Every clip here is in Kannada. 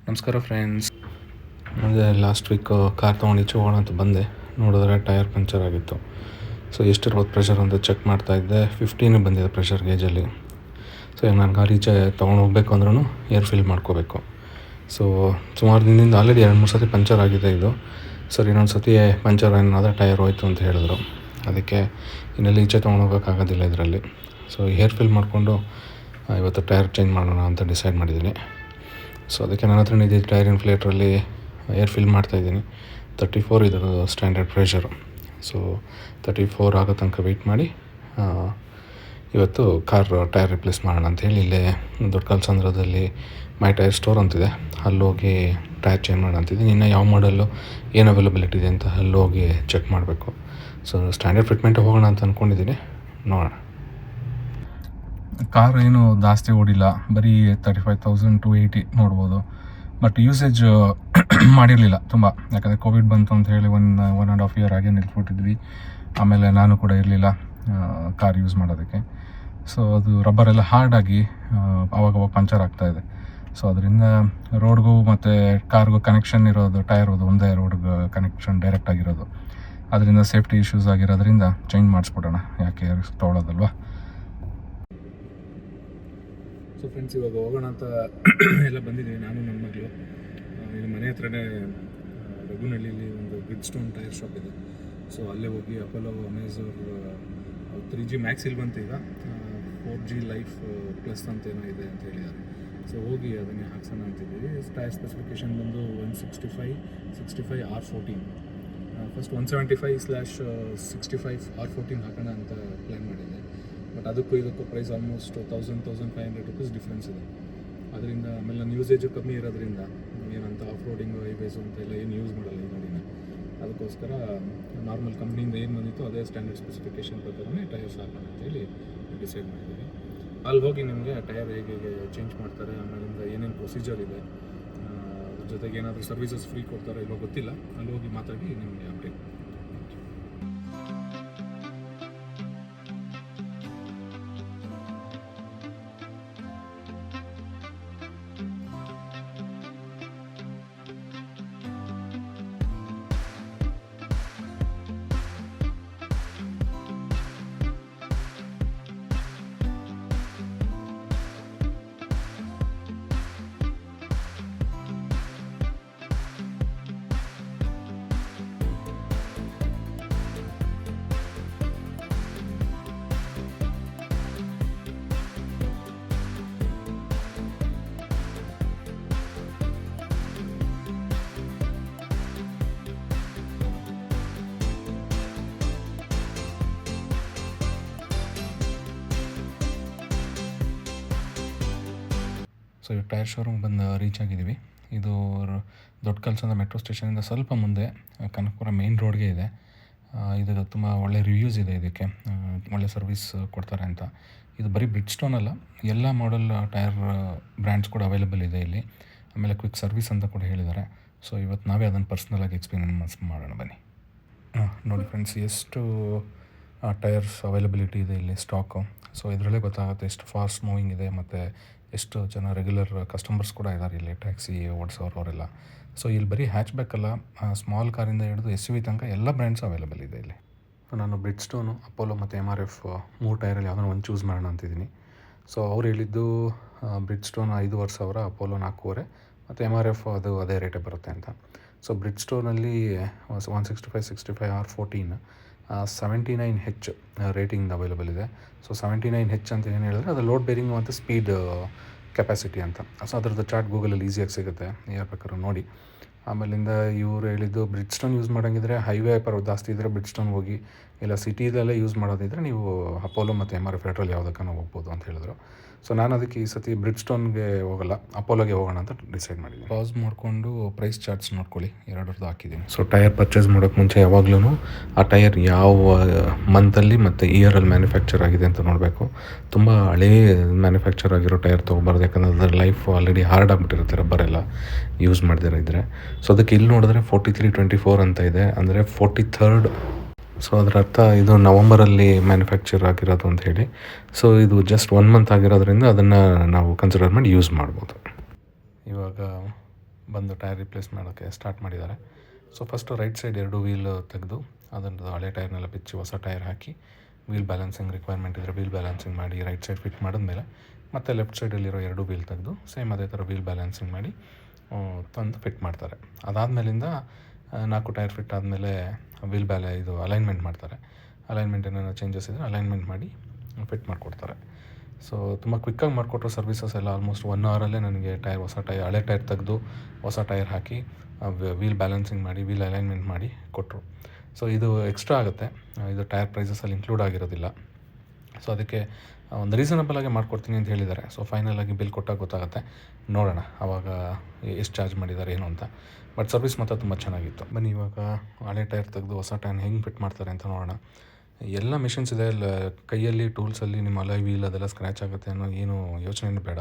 ನಮಸ್ಕಾರ ಫ್ರೆಂಡ್ಸ್. ಅದೇ ಲಾಸ್ಟ್ ವೀಕ್ ಕಾರ್ ತೊಗೊಂಡು ಈಚೆ ಹೋಗೋಣ ಅಂತ ಬಂದೆ. ನೋಡಿದ್ರೆ ಟೈರ್ ಪಂಚರ್ ಆಗಿತ್ತು. ಸೊ ಎಷ್ಟಿರ್ಬೋದು ಪ್ರೆಷರ್ ಅಂತ ಚೆಕ್ ಮಾಡ್ತಾಯಿದ್ದೆ. 15 ಬಂದಿದೆ ಪ್ರೆಷರ್ ಗೇಜಲ್ಲಿ. ಸೊ ಈಗ ನಾನು ಕಾರ್ ಈಚೆ ತೊಗೊಂಡು ಹೋಗಬೇಕು ಅಂದ್ರೂ ಏರ್ ಫಿಲ್ ಮಾಡ್ಕೋಬೇಕು. ಸೊ ಸುಮಾರು ದಿನದಿಂದ ಆಲ್ರೆಡಿ 2-3 ಸತಿ ಪಂಚರ್ ಆಗಿದೆ ಇದು. ಸರ್ ಇನ್ನೊಂದು ಸತಿ ಪಂಚರ್ ಏನಾದರೂ ಟೈರ್ ಹೋಯ್ತು ಅಂತ ಹೇಳಿದ್ರು. ಅದಕ್ಕೆ ಇನ್ನೆಲ್ಲಿ ಈಚೆ ತೊಗೊಂಡು ಹೋಗೋಕ್ಕಾಗೋದಿಲ್ಲ ಇದರಲ್ಲಿ. ಸೊ ಏರ್ ಫಿಲ್ ಮಾಡಿಕೊಂಡು ಇವತ್ತು ಟೈರ್ ಚೇಂಜ್ ಮಾಡೋಣ ಅಂತ ಡಿಸೈಡ್ ಮಾಡಿದ್ದೀನಿ. ಸೊ ಅದಕ್ಕೆ ನನ್ನ ಹತ್ರ ಇದೆ ಟೈರ್ ಇನ್ಫ್ಲೇಟ್ರಲ್ಲಿ ಏರ್ ಫಿಲ್ ಮಾಡ್ತಾಯಿದ್ದೀನಿ. 34 ಇದರ ಸ್ಟ್ಯಾಂಡರ್ಡ್ ಪ್ರೆಷರು. ಸೊ 34 ಆಗೋ ತನಕ ವೆಯ್ಟ್ ಮಾಡಿ ಇವತ್ತು ಕಾರ್ ಟೈರ್ ರಿಪ್ಲೇಸ್ ಮಾಡೋಣ ಅಂಥೇಳಿ ಇಲ್ಲೇ ದೊಡ್ಡ ಕಲ್ಸಂದ್ರದಲ್ಲಿ ಮೈ ಟೈರ್ ಸ್ಟೋರ್ ಅಂತಿದೆ, ಅಲ್ಲೋಗಿ ಟೈರ್ ಚೇಂಜ್ ಮಾಡೋಣ ಅಂತಿದ್ದೀನಿ. ಇನ್ನು ಯಾವ ಮಾಡಲ್ಲು ಏನು ಅವೈಲಬಿಲಿಟಿ ಇದೆ ಅಂತ ಅಲ್ಲೋಗಿ ಚೆಕ್ ಮಾಡಬೇಕು. ಸೊ ಸ್ಟ್ಯಾಂಡರ್ಡ್ ಫಿಟ್ಮೆಂಟ್ ಹೋಗೋಣ ಅಂತ ಅಂದ್ಕೊಂಡಿದ್ದೀನಿ, ನೋಡೋಣ. ಕಾರ್ ಏನು ಜಾಸ್ತಿ ಓಡಿಲ್ಲ, ಬರೀ 35,000 to 80 ನೋಡ್ಬೋದು. ಬಟ್ ಯೂಸೇಜ್ ಮಾಡಿರಲಿಲ್ಲ ತುಂಬ, ಯಾಕಂದರೆ ಕೋವಿಡ್ ಬಂತು ಅಂತ ಹೇಳಿ 1.5 year ಹಾಗೆ ನಿಲ್ಸ್ಬಿಟ್ಟಿದ್ವಿ. ಆಮೇಲೆ ನಾನು ಕೂಡ ಇರಲಿಲ್ಲ ಕಾರ್ ಯೂಸ್ ಮಾಡೋದಕ್ಕೆ. ಸೊ ಅದು ರಬ್ಬರೆಲ್ಲ ಹಾರ್ಡಾಗಿ ಅವಾಗವಾಗ ಪಂಚರ್ ಆಗ್ತಾಯಿದೆ. ಸೊ ಅದರಿಂದ ರೋಡ್ಗೂ ಮತ್ತು ಕಾರ್ಗೂ ಕನೆಕ್ಷನ್ ಇರೋದು ಟೈರ್ ಒಂದೇ ರೋಡ್ಗೆ ಕನೆಕ್ಷನ್ ಡೈರೆಕ್ಟ್ ಆಗಿರೋದು. ಅದರಿಂದ ಸೇಫ್ಟಿ ಇಶ್ಯೂಸ್ ಆಗಿರೋದ್ರಿಂದ ಚೇಂಜ್ ಮಾಡಿಸ್ಬಿಡೋಣ, ಯಾಕೆ ತೊಗೊಳೋದಲ್ವಾ. ಸೊ ಫ್ರೆಂಡ್ಸ್, ಇವಾಗ ಹೋಗೋಣ ಅಂತ ಎಲ್ಲ ಬಂದಿದ್ದೀವಿ, ನಾನು ನನ್ನ ಮಗಳು. ಇಲ್ಲಿ ಮನೆ ಹತ್ರನೇ ರಘುನಹಳ್ಳಿಲಿ ಒಂದು ಬ್ರಿಡ್ ಸ್ಟೋನ್ ಟೈರ್ ಶಾಪ್ ಇದೆ. ಸೊ ಅಲ್ಲೇ ಹೋಗಿ ಅಪೋಲೋ ಅಮೇಝರ್ 3G ಮ್ಯಾಕ್ಸ್ ಇಲ್ಲಿ ಬಂತು, ಈಗ 4G ಲೈಫ್ ಪ್ಲಸ್ ಅಂತ ಏನೋ ಇದೆ ಅಂತ ಹೇಳಿದ್ದಾರೆ. ಸೊ ಹೋಗಿ ಅದನ್ನೇ ಹಾಕ್ಸೋಣ ಅಂತಿದ್ದೀವಿ. ಟೈರ್ ಸ್ಪೆಸಿಫಿಕೇಷನ್ ಬಂದು 165 R14. ಫಸ್ಟ್ 175/65 R14 ಹಾಕೋಣ ಅಂತ ಪ್ಲ್ಯಾನ್ ಮಾಡಿದ್ದೆ. ಬಟ್ ಅದಕ್ಕೂ ಇದಕ್ಕೂ ಪ್ರೈಸ್ ಆಲ್ಮೋಸ್ಟ್ 1,500 rupees ಡಿಫ್ರೆನ್ಸ್ ಇದೆ. ಅದರಿಂದ ಆಮೇಲೆ ನನ್ನ ಯೂಸೇಜು ಕಮ್ಮಿ ಇರೋದ್ರಿಂದ ಏನಂತ ಆಫ್ ರೋಡಿಂಗು ಹೈವೇಸು ಅಂತ ಎಲ್ಲ ಏನು ಯೂಸ್ ಮಾಡಲ್ಲ ಈ ಗಾಡಿನ. ಅದಕ್ಕೋಸ್ಕರ ನಾರ್ಮಲ್ ಕಂಪ್ನಿಯಿಂದ ಏನು ಬಂದಿತ್ತು ಅದೇ ಸ್ಟ್ಯಾಂಡರ್ಡ್ ಸ್ಪೆಸಿಫಿಕೇಷನ್ ಪ್ರಕಾರನೇ ಟೈರ್ಸ್ ಹಾಕೋಣ ಅಂತೇಳಿ ಡಿಸೈಡ್ ಮಾಡಿದ್ದೀವಿ. ಅಲ್ಲಿ ಹೋಗಿ ನಿಮಗೆ ಟೈರ್ ಹೇಗೆ ಚೇಂಜ್ ಮಾಡ್ತಾರೆ, ಆಮೇಲಿಂದ ಏನೇನು ಪ್ರೊಸೀಜರ್ ಇದೆ, ಜೊತೆಗೆ ಏನಾದರೂ ಸರ್ವಿಸಸ್ ಫ್ರೀ ಕೊಡ್ತಾರೆ ಇಲ್ಲೋ ಗೊತ್ತಿಲ್ಲ, ಅಲ್ಲಿ ಹೋಗಿ ಮಾತಾಡಿ ನಿಮಗೆ ಅಪ್ಡೇಟ್. ಸೊ ಈ ಟೈರ್ ಶೋರೂಮ್ ಬಂದು ರೀಚ್ ಆಗಿದ್ದೀವಿ. ಇದು ದೊಡ್ಡ ಕಲ್ಸಂದ ಮೆಟ್ರೋ ಸ್ಟೇಷನಿಂದ ಸ್ವಲ್ಪ ಮುಂದೆ ಕನಕಪುರ ಮೇನ್ ರೋಡ್ಗೆ ಇದೆ. ಇದು ತುಂಬ ಒಳ್ಳೆ ರಿವ್ಯೂಸ್ ಇದೆ, ಇದಕ್ಕೆ ಒಳ್ಳೆ ಸರ್ವಿಸ್ ಕೊಡ್ತಾರೆ ಅಂತ. ಇದು ಬರೀ ಬ್ರಿಡ್ ಸ್ಟೋನ್ ಅಲ್ಲ, ಎಲ್ಲ ಮಾಡೆಲ್ ಟೈರ್ ಬ್ರ್ಯಾಂಡ್ಸ್ ಕೂಡ ಅವೈಲೇಬಲ್ ಇದೆ ಇಲ್ಲಿ. ಆಮೇಲೆ ಕ್ವಿಕ್ ಸರ್ವಿಸ್ ಅಂತ ಕೂಡ ಹೇಳಿದ್ದಾರೆ. ಸೊ ಇವತ್ತು ನಾವೇ ಅದನ್ನು ಪರ್ಸ್ನಲಾಗಿ ಎಕ್ಸ್ಪೀರಿಯನ್ಸ್ ಮಾಡೋಣ ಬನ್ನಿ. ನೋಡಿ ಫ್ರೆಂಡ್ಸ್, ಎಷ್ಟು ಟೈರ್ಸ್ ಅವೈಲಬಿಲಿಟಿ ಇದೆ ಇಲ್ಲಿ ಸ್ಟಾಕು. ಸೊ ಇದರಲ್ಲೇ ಗೊತ್ತಾಗುತ್ತೆ ಎಷ್ಟು ಫಾಸ್ಟ್ ಮೂವಿಂಗ್ ಇದೆ ಮತ್ತು ಎಷ್ಟು ಜನ ರೆಗ್ಯುಲರ್ ಕಸ್ಟಮರ್ಸ್ ಕೂಡ ಇದ್ದಾರೆ ಇಲ್ಲಿ, ಟ್ಯಾಕ್ಸಿ ಓಡಿಸೋರವರೆಲ್ಲ. ಸೊ ಇಲ್ಲಿ ಬರೀ ಹ್ಯಾಚ್ ಬ್ಯಾಕಲ್ಲ, ಸ್ಮಾಲ್ ಕಾರಿಂದ ಹಿಡಿದು SUV ತನಕ ಎಲ್ಲ ಬ್ರ್ಯಾಂಡ್ಸ್ ಅವೈಲೇಬಲ್ ಇದೆ ಇಲ್ಲಿ. ನಾನು ಬ್ರಿಡ್ ಸ್ಟೋನು, ಅಪೋಲೋ ಮತ್ತು MRF 3 ಟೈರಲ್ಲಿ ಯಾವ್ದಾದ್ರು ಒಂದು ಚೂಸ್ ಮಾಡೋಣ ಅಂತಿದ್ದೀನಿ. ಸೊ ಅವ್ರು ಹೇಳಿದ್ದು ಬ್ರಿಡ್ ಸ್ಟೋನ್ 5,500, ಅಪೋಲೋ 4,500 ಮತ್ತು MRF ಅದು ಅದೇ ರೇಟೇ ಬರುತ್ತೆ ಅಂತ. ಸೊ ಬ್ರಿಡ್ ಸ್ಟೋನಲ್ಲಿ 165/65 R14 79H ರೇಟಿಂಗ್ ಅವೈಲೇಬಲ್ ಇದೆ. ಸೊ 79H ಅಂತ ಏನು ಹೇಳಿದ್ರೆ ಅದು ಲೋಡ್ ಬೇರಿಂಗ್ ಮತ್ತು ಸ್ಪೀಡ್ ಕೆಪಾಸಿಟಿ ಅಂತ. ಸೊ ಅದರದ್ದು ಚಾರ್ಟ್ ಗೂಗಲಲ್ಲಿ ಈಸಿಯಾಗಿ ಸಿಗುತ್ತೆ, ಯಾರು ಬೇಕಾದ್ರೂ ನೋಡಿ. ಆಮೇಲಿಂದ ಇವರು ಹೇಳಿದ್ದು ಬ್ರಿಡ್ ಸ್ಟೋನ್ ಯೂಸ್ ಮಾಡೋಂಗಿದ್ರೆ ಹೈವೇ ಜಾಸ್ತಿ ಇದ್ದರೆ ಬ್ರಿಡ್ ಸ್ಟೋನ್ ಹೋಗಿ, ಇಲ್ಲ ಸಿಟಿದಲ್ಲೇ ಯೂಸ್ ಮಾಡೋದಿದ್ರೆ ನೀವು ಅಪೋಲೋ ಮತ್ತು MRF ಎರಡರಲ್ಲಿ ಯಾವುದಕ್ಕೂ ಹೋಗ್ಬೋದು ಅಂತ ಹೇಳಿದ್ರು. ಸೊ ನಾನು ಅದಕ್ಕೆ ಈ ಸತಿ ಬ್ರಿಡ್ ಸ್ಟೋನ್ಗೆ ಹೋಗಲ್ಲ, ಅಪೋಲೋಗೆ ಹೋಗೋಣ ಅಂತ ಡಿಸೈಡ್ ಮಾಡಿದ್ದೀನಿ. ಪಾಸ್ ಮಾಡಿಕೊಂಡು ಪ್ರೈಸ್ ಚಾರ್ಟ್ಸ್ ನೋಡ್ಕೊಳ್ಳಿ, ಎರಡರದ್ದು ಹಾಕಿದ್ದೀನಿ. ಸೊ ಟೈರ್ ಪರ್ಚೇಸ್ ಮಾಡೋಕ್ಕೆ ಮುಂಚೆ ಯಾವಾಗಲೂ ಆ ಟೈರ್ ಯಾವ ಮಂತಲ್ಲಿ ಮತ್ತು ಇಯರಲ್ಲಿ ಮ್ಯಾನುಫ್ಯಾಕ್ಚರ್ ಆಗಿದೆ ಅಂತ ನೋಡಬೇಕು. ತುಂಬ ಹಳೇ ಮ್ಯಾನುಫ್ಯಾಕ್ಚರ್ ಆಗಿರೋ ಟೈರ್ ತೊಗೊಬಾರ್ದು, ಯಾಕಂದರೆ ಅದರ ಲೈಫ್ ಆಲ್ರೆಡಿ ಹಾರ್ಡ್ ಆಗಿಬಿಟ್ಟಿರುತ್ತೆ ರಬ್ಬರೆಲ್ಲ ಯೂಸ್ ಮಾಡ್ದಿರೋ ಇದ್ದರೆ. ಸೊ ಅದಕ್ಕೆ ಇಲ್ಲಿ ನೋಡಿದ್ರೆ 4324 ಅಂತ ಇದೆ, ಅಂದರೆ 43rd. ಸೊ ಅದರ ಅರ್ಥ ಇದು ನವಂಬರಲ್ಲಿ ಮ್ಯಾನುಫ್ಯಾಕ್ಚರ್ ಆಗಿರೋದು ಅಂತ ಹೇಳಿ. ಸೊ ಇದು ಜಸ್ಟ್ 1 month ಆಗಿರೋದ್ರಿಂದ ಅದನ್ನು ನಾವು ಕನ್ಸಿಡರ್ ಮಾಡಿ ಯೂಸ್ ಮಾಡ್ಬೋದು. ಇವಾಗ ಬಂದು ಟೈರ್ ರಿಪ್ಲೇಸ್ ಮಾಡೋಕ್ಕೆ ಸ್ಟಾರ್ಟ್ ಮಾಡಿದ್ದಾರೆ. So first right side 2 wheel ತೆಗೆದು ಅದನ್ನು ಹಳೆ ಟೈರ್ನೆಲ್ಲ ಬಿಚ್ಚಿ ಹೊಸ ಟೈರ್ ಹಾಕಿ ವೀಲ್ ಬ್ಯಾಲೆನ್ಸಿಂಗ್ ರಿಕ್ವೈರ್ಮೆಂಟ್ ಇದ್ದರೆ ವೀಲ್ ಬ್ಯಾಲೆನ್ಸಿಂಗ್ ಮಾಡಿ ರೈಟ್ ಸೈಡ್ ಫಿಟ್ ಮಾಡಿದ್ಮೇಲೆ ಮತ್ತು ಲೆಫ್ಟ್ ಸೈಡಲ್ಲಿರೋ 2 ವೀಲ್ ತೆಗೆದು ಸೇಮ್ ಅದೇ ಥರ ವೀಲ್ ಬ್ಯಾಲೆನ್ಸಿಂಗ್ ಮಾಡಿ ತಂದು ಫಿಟ್ ಮಾಡ್ತಾರೆ. ಅದಾದಮೇಲಿಂದ 4 ಟೈರ್ ಫಿಟ್ ಆದಮೇಲೆ ವೀಲ್ ಇದು ಅಲೈನ್ಮೆಂಟ್ ಮಾಡ್ತಾರೆ. ಅಲೈನ್ಮೆಂಟ್ ಏನಾದ್ರು ಚೇಂಜಸ್ ಇದ್ದರೆ ಅಲೈನ್ಮೆಂಟ್ ಮಾಡಿ ಫಿಟ್ ಮಾಡಿಕೊಡ್ತಾರೆ. ಸೊ ತುಂಬ ಕ್ವಿಕ್ಕಾಗಿ ಮಾಡಿಕೊಟ್ರು ಸರ್ವಿಸಸ್ ಎಲ್ಲ. ಆಲ್ಮೋಸ್ಟ್ 1 ಅವರಲ್ಲೇ ನನಗೆ ಹಳೆ ಟೈರ್ ತೆಗೆದು ಹೊಸ ಟೈರ್ ಹಾಕಿ ವೀಲ್ ಬ್ಯಾಲೆನ್ಸಿಂಗ್ ಮಾಡಿ ವೀಲ್ ಅಲೈನ್ಮೆಂಟ್ ಮಾಡಿ ಕೊಟ್ಟರು. ಸೊ ಇದು ಎಕ್ಸ್ಟ್ರಾ ಆಗುತ್ತೆ, ಇದು ಟೈರ್ ಪ್ರೈಸಸಲ್ಲಿ ಇನ್ಕ್ಲೂಡ್ ಆಗಿರೋದಿಲ್ಲ. ಸೊ ಅದಕ್ಕೆ ಒಂದು ರೀಸನಬಲ್ ಆಗಿ ಮಾಡಿಕೊಡ್ತೀನಿ ಅಂತ ಹೇಳಿದ್ದಾರೆ. ಸೊ ಫೈನಲಾಗಿ ಬಿಲ್ ಕೊಟ್ಟಾಗ ಗೊತ್ತಾಗುತ್ತೆ, ನೋಡೋಣ ಆವಾಗ ಎಷ್ಟು ಚಾರ್ಜ್ ಮಾಡಿದ್ದಾರೆ ಏನು ಅಂತ. ಬಟ್ ಸರ್ವಿಸ್ ಮಾತ್ರ ತುಂಬ ಚೆನ್ನಾಗಿತ್ತು. ಬನ್ನಿ ಇವಾಗ ಹಳೆ ಟೈರ್ ತೆಗೆದು ಹೊಸ ಟೈರ್ ಹೆಂಗೆ ಫಿಟ್ ಮಾಡ್ತಾರೆ ಅಂತ ನೋಡೋಣ. ಎಲ್ಲ ಮಿಷಿನ್ಸ್ ಇದೆ, ಕೈಯಲ್ಲಿ ಟೂಲ್ಸಲ್ಲಿ ನಿಮ್ಮ ಅಲಾಯ್ ವೀಲ್ ಅದೆಲ್ಲ ಸ್ಕ್ರ್ಯಾಚ್ ಆಗುತ್ತೆ ಅನ್ನೋ ಏನು ಯೋಚನೆಯೂ ಬೇಡ.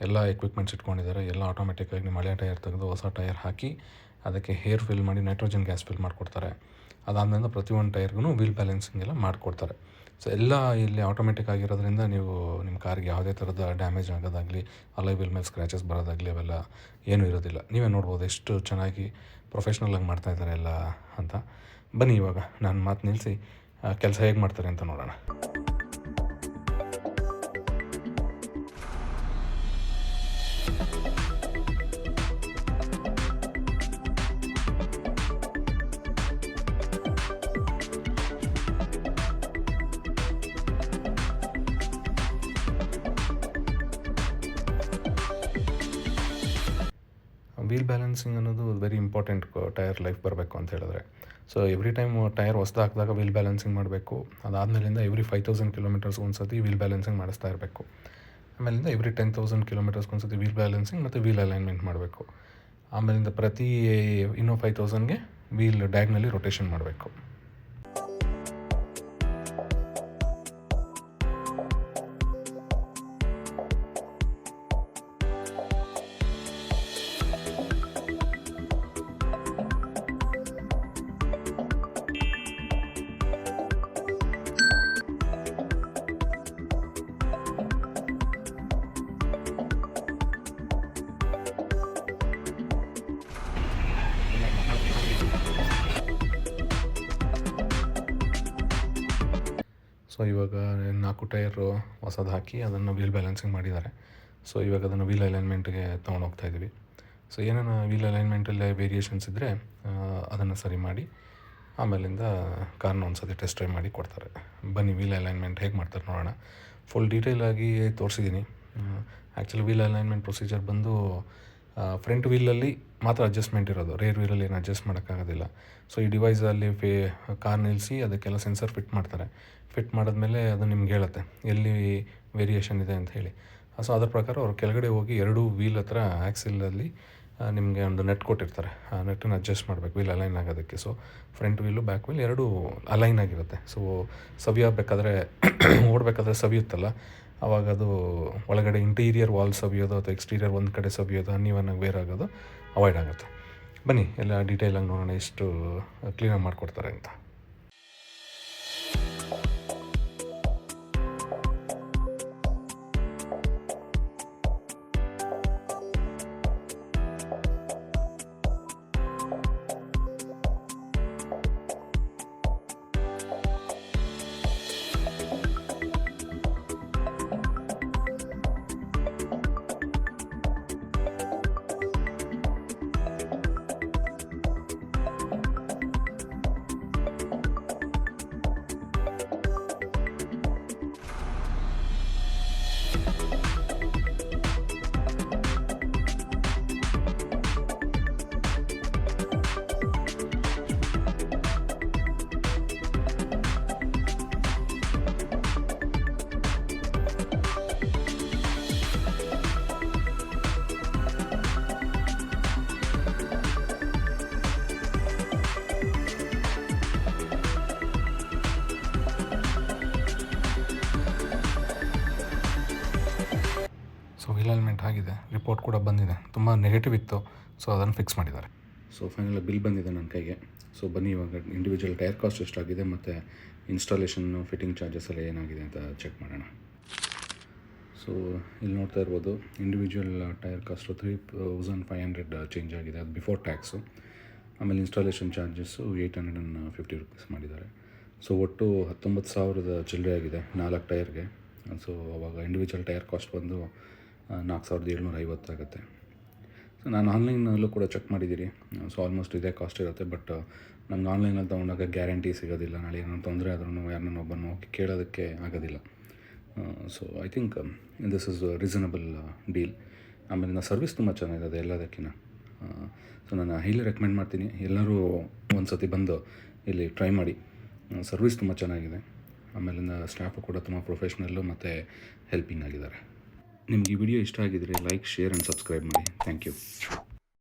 ಎಲ್ಲ ಎಕ್ವಿಪ್ಮೆಂಟ್ಸ್ ಇಟ್ಕೊಂಡಿದ್ದಾರೆ. ಎಲ್ಲ ಆಟೋಮೆಟಿಕ್ಕಾಗಿ ನಿಮ್ಮ ಹಳೆ ಟೈರ್ ತೆಗೆದು ಹೊಸ ಟೈರ್ ಹಾಕಿ ಅದಕ್ಕೆ ಹೇರ್ ಫಿಲ್ ಮಾಡಿ ನೈಟ್ರೋಜನ್ ಗ್ಯಾಸ್ ಫಿಲ್ ಮಾಡಿಕೊಡ್ತಾರೆ. ಅದಾದಮೇಲೆ ಪ್ರತಿಯೊಂದು ಟೈರ್ಗೂ ವೀಲ್ ಬ್ಯಾಲೆನ್ಸಿಂಗ್ ಎಲ್ಲ ಮಾಡಿಕೊಡ್ತಾರೆ. ಸೊ ಎಲ್ಲ ಇಲ್ಲಿ ಆಟೋಮೆಟಿಕ್ ಆಗಿರೋದ್ರಿಂದ ನೀವು ನಿಮ್ಮ ಕಾರ್ಗೆ ಯಾವುದೇ ಥರದ ಡ್ಯಾಮೇಜ್ ಆಗೋದಾಗಲಿ ಅಲಾಯ್ ವೀಲ್ ಮೇಲೆ ಸ್ಕ್ರ್ಯಾಚಸ್ ಬರೋದಾಗಲಿ ಅವೆಲ್ಲ ಏನೂ ಇರೋದಿಲ್ಲ. ನೀವೇ ನೋಡ್ಬೋದು ಎಷ್ಟು ಚೆನ್ನಾಗಿ ಪ್ರೊಫೆಷ್ನಲಾಗಿ ಮಾಡ್ತಾಯಿದ್ದಾರೆ ಎಲ್ಲ ಅಂತ. ಬನ್ನಿ ಇವಾಗ ನಾನು ಮಾತು ನಿಲ್ಲಿಸಿ ಕೆಲಸ ಹೇಗೆ ಮಾಡ್ತಾರೆ ಅಂತ ನೋಡೋಣ. ವೀಲ್ ಬ್ಯಾಲೆನ್ಸಿಂಗ್ ಅನ್ನೋದು ವೆರಿ ಇಂಪಾರ್ಟೆಂಟ್ ಟೈರ್ ಲೈಫ್ ಬರಬೇಕು ಅಂತ ಹೇಳಿದ್ರೆ. ಸೊ ಎವ್ರಿ ಟೈಮ್ ಟೈರ್ ಹೊಸ್ದು ಹಾಕಿದಾಗ ವೀಲ್ ಬ್ಯಾಲೆನ್ಸಿಂಗ್ ಮಾಡಬೇಕು. ಅದಾದಮೇಲಿಂದ ಎವ್ರಿ 5000 ಕಿಲೋಮೀಟರ್ಸ್ಗೆ ಒಂದು ಸತಿ ವೀಲ್ ಬ್ಯಾಲೆನ್ಸಿಂಗ್ ಮಾಡಿಸ್ತಾ ಇರಬೇಕು. ಆಮೇಲಿಂದ ಎವ್ರಿ 10,000 ಕಿಲೋಮೀಟರ್ಸ್ಗೆ ಒಂದು ಸತಿ ವೀಲ್ ಬ್ಯಾಲೆನ್ಸಿಂಗ್ ಮತ್ತು ವೀಲ್ ಅಲೈನ್ಮೆಂಟ್ ಮಾಡಬೇಕು. ಆಮೇಲಿಂದ ಪ್ರತಿ ಇನ್ನೂ 5000ಗೆ ವೀಲ್ ಡ್ಯಾಗ್ನಲ್ಲಿ ರೊಟೇಷನ್ ಮಾಡಬೇಕು. ಸೊ ಇವಾಗ 4 ಟೈರು ಹೊಸದು ಹಾಕಿ ಅದನ್ನು ವೀಲ್ ಬ್ಯಾಲೆನ್ಸಿಂಗ್ ಮಾಡಿದ್ದಾರೆ. ಸೊ ಇವಾಗ ಅದನ್ನು ವೀಲ್ ಅಲೈನ್ಮೆಂಟ್ಗೆ ತೊಗೊಂಡೋಗ್ತಾ ಇದ್ದೀವಿ. ಸೊ ಏನೇನು ವೀಲ್ ಅಲೈನ್ಮೆಂಟಲ್ಲೇ ವೇರಿಯೇಷನ್ಸ್ ಇದ್ದರೆ ಅದನ್ನು ಸರಿ ಮಾಡಿ ಆಮೇಲಿಂದ ಕಾರ್ನ ಒಂದು ಸತಿ ಟೆಸ್ಟ್ ಡ್ರೈವ್ ಮಾಡಿ ಕೊಡ್ತಾರೆ. ಬನ್ನಿ ವೀಲ್ ಅಲೈನ್ಮೆಂಟ್ ಹೇಗೆ ಮಾಡ್ತಾರೆ ನೋಡೋಣ. ಫುಲ್ ಡೀಟೇಲಾಗಿ ತೋರಿಸಿದ್ದೀನಿ. ಆ್ಯಕ್ಚುಲಿ ವೀಲ್ ಅಲೈನ್ಮೆಂಟ್ ಪ್ರೊಸೀಜರ್ ಬಂದು ಫ್ರಂಟ್ ವೀಲಲ್ಲಿ ಮಾತ್ರ ಅಡ್ಜಸ್ಟ್ಮೆಂಟ್ ಇರೋದು, ರೇರ್ ವೀಲಲ್ಲಿ ಏನು ಅಡ್ಜಸ್ಟ್ ಮಾಡೋಕ್ಕಾಗೋದಿಲ್ಲ. ಸೊ ಈ ಡಿವೈಸಲ್ಲಿ ಕಾರ್ ನಿಲ್ಲಿಸಿ ಅದಕ್ಕೆಲ್ಲ ಸೆನ್ಸರ್ ಫಿಟ್ ಮಾಡ್ತಾರೆ. ಫಿಟ್ ಮಾಡಿದ್ಮೇಲೆ ಅದು ನಿಮ್ಗೆ ಹೇಳುತ್ತೆ ಎಲ್ಲಿ ವೇರಿಯೇಷನ್ ಇದೆ ಅಂತ ಹೇಳಿ. ಸೊ ಅದ್ರ ಪ್ರಕಾರ ಅವ್ರು ಕೆಳಗಡೆ ಹೋಗಿ 2 ವೀಲ್ ಹತ್ರ ಆ್ಯಕ್ಸಿಲಲ್ಲಿ ನಿಮಗೆ ಒಂದು ನೆಟ್ ಕೊಟ್ಟಿರ್ತಾರೆ. ಆ ನೆಟ್ಟನ್ನು ಅಡ್ಜಸ್ಟ್ ಮಾಡಬೇಕು ವೀಲ್ ಅಲೈನ್ ಆಗೋದಕ್ಕೆ. So front wheel back wheel 2 align ಆಗಿರುತ್ತೆ. ಸೊ ಸವಿಯಬೇಕಾದ್ರೆ ಓಡಬೇಕಾದ್ರೆ ಸವಿಯುತ್ತಲ್ಲ, ಆವಾಗ ಅದು ಒಳಗಡೆ ಇಂಟೀರಿಯರ್ ವಾಲ್ ಸವಿಯೋದು ಅಥವಾ ಎಕ್ಸ್ಟೀರಿಯರ್ ಒಂದು ಕಡೆ ಸವಿಯೋದು ಅನ್ನೀವನ್ನಾಗಿ ವೇರ್ ಆಗೋದು ಅವಾಯ್ಡ್ ಆಗುತ್ತೆ. ಬನ್ನಿ ಎಲ್ಲ ಡೀಟೇಲಾಗಿ ನೋಡೋಣ ಎಷ್ಟು ಕ್ಲೀನಾಗಿ ಮಾಡಿಕೊಡ್ತಾರೆ ಅಂತ. ಸೊ ವೀಲ್ ಅಲೈನ್ಮೆಂಟ್ ಆಗಿದೆ, ರಿಪೋರ್ಟ್ ಕೂಡ ಬಂದಿದೆ. ತುಂಬ ನೆಗೆಟಿವ್ ಇತ್ತು, ಸೊ ಅದನ್ನು ಫಿಕ್ಸ್ ಮಾಡಿದ್ದಾರೆ. ಸೊ ಫೈನಲ್ ಬಿಲ್ ಬಂದಿದೆ ನನ್ನ ಕೈಗೆ. ಸೊ ಬನ್ನಿ ಇವಾಗ ಇಂಡಿವಿಜುವಲ್ ಟೈರ್ ಕಾಸ್ಟ್ ಎಷ್ಟಾಗಿದೆ ಮತ್ತು ಇನ್ಸ್ಟಾಲೇಷನ್ನು ಫಿಟ್ಟಿಂಗ್ ಚಾರ್ಜಸ್ ಎಲ್ಲ ಏನಾಗಿದೆ ಅಂತ ಚೆಕ್ ಮಾಡೋಣ. ಸೊ ಸೊ ಇಲ್ಲಿ ನೋಡ್ತಾ ಇರ್ಬೋದು ಇಂಡಿವಿಜುವಲ್ ಟೈರ್ ಕಾಸ್ಟು 3500 ಚೇಂಜ್ ಆಗಿದೆ, ಅದು ಬಿಫೋರ್ ಟ್ಯಾಕ್ಸು. ಆಮೇಲೆ ಇನ್ಸ್ಟಾಲೇಷನ್ ಚಾರ್ಜಸ್ಸು 850 ರುಪೀಸ್ ಮಾಡಿದ್ದಾರೆ. ಸೊ ಒಟ್ಟು 19,000 ಚಿಲ್ಲರೆ ಆಗಿದೆ 4 ಟೈರ್ಗೆ. ಸೊ ಅವಾಗ ಇಂಡಿವಿಜುವಲ್ ಟೈರ್ ಕಾಸ್ಟ್ ಬಂದು 4,750 ಆಗುತ್ತೆ. ಸೊ ನಾನು ಆನ್ಲೈನಲ್ಲೂ ಕೂಡ ಚೆಕ್ ಮಾಡಿದ್ದೀನಿ. ಸೊ ಆಲ್ಮೋಸ್ಟ್ ಇದೇ ಕಾಸ್ಟ್ ಇರುತ್ತೆ. ಬಟ್ ನಮ್ಗೆ ಆನ್ಲೈನಲ್ಲಿ ತೊಗೊಂಡಾಗ ಗ್ಯಾರಂಟಿ ಸಿಗೋದಿಲ್ಲ. ನಾಳೆ ಏನಾದ್ರು ತೊಂದರೆ ಆದ್ರೂ ಯಾರನ್ನ ಒಬ್ಬನ ಹೋಗಿ ಕೇಳೋದಕ್ಕೆ ಆಗೋದಿಲ್ಲ. So I think this is reasonable deal. ಆಮೇಲೆ ಸರ್ವಿಸ್ ತುಂಬ ಚೆನ್ನಾಗಿದೆ ಎಲ್ಲದಕ್ಕಿಂತ. ಸೊ ನಾನು ಹೈಲಿ ರೆಕಮೆಂಡ್ ಮಾಡ್ತೀನಿ, ಎಲ್ಲರೂ ಒಂದು ಸತಿ ಬಂದು ಇಲ್ಲಿ ಟ್ರೈ ಮಾಡಿ. ಸರ್ವಿಸ್ ತುಂಬ ಚೆನ್ನಾಗಿದೆ. ಆಮೇಲಿಂದ ಸ್ಟಾಫು ಕೂಡ ತುಂಬ ಪ್ರೊಫೆಷ್ನಲ್ಲು ಮತ್ತು ಹೆಲ್ಪಿಂಗ್ ಆಗಿದ್ದಾರೆ. ನಿಮ್ಗೆ ಈ ವಿಡಿಯೋ ಇಷ್ಟ ಆಗಿದರೆ ಲೈಕ್, ಶೇರ್ ಆ್ಯಂಡ್ ಸಬ್ಸ್ಕ್ರೈಬ್ ಮಾಡಿ. Thank you.